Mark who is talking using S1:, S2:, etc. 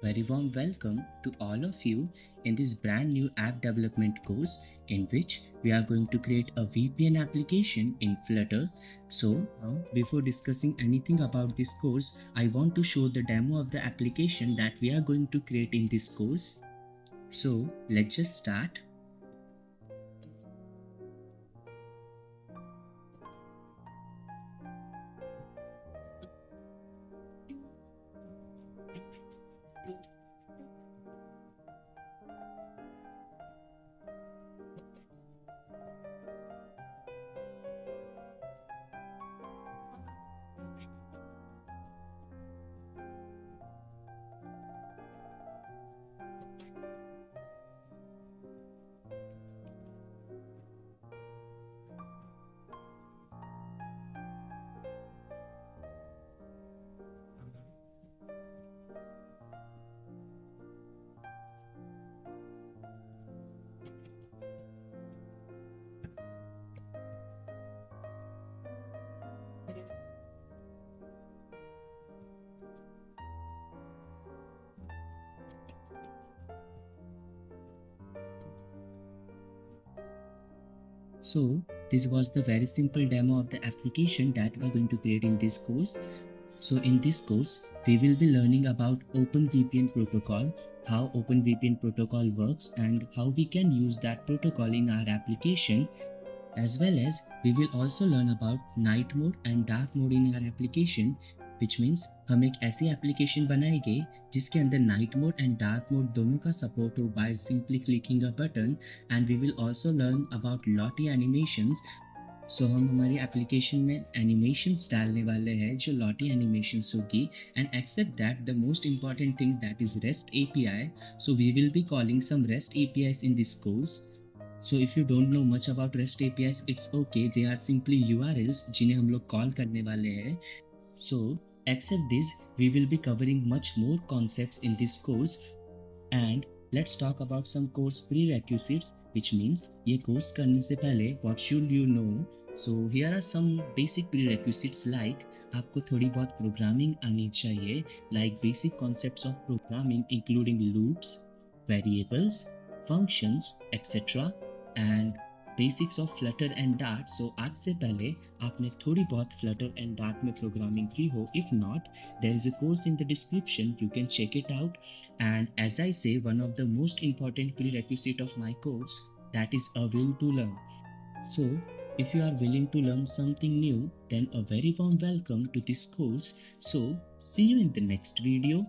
S1: Very warm welcome to all of you in this brand new app development course in which we are going to create a VPN application in Flutter. So, before discussing anything about this course, I want to show the demo of the application that we are going to create in this course. So, let's just start. So, this was the very simple demo of the application that we are going to create in this course. So in this course, we will be learning about OpenVPN protocol, how OpenVPN protocol works and how we can use that protocol in our application, as well as we will also learn about night mode and dark mode in our application, which means हम एक ऐसी application बनाएंगे जिसके अंदर night mode and dark mode दोनों का support हो by simply clicking a button, and we will also learn about Lottie animations. So हम हमारी एप्लीकेशन में एनिमेशंस डालने वाले हैं जो लॉटी एनिमेशंस होगी, and except that the most important thing that is REST API. So we will be calling some REST APIs in this course. So if you don't know much about REST APIs, it's okay. They are simply URLs जिन्हें हम लोग call करने वाले हैं. So except this, we will be covering much more concepts in this course, and let's talk about some course prerequisites, which means ये course करने से पहले what should you know. So here are some basic prerequisites like आपको थोड़ी बहुत programming आनी चाहिए, like basic concepts of programming including loops, variables, functions, etc. and basics of Flutter and Dart. So आज से पहले आपने थोड़ी बहुत फ्लटर एंड डार्ट में प्रोग्रामिंग की हो. If not, there is a course in the description, you can check it out. And as I say, one of the most important prerequisite of my course, that is a will to learn. So if you are willing to learn something new, then a very warm welcome to this course. So see you in the next video.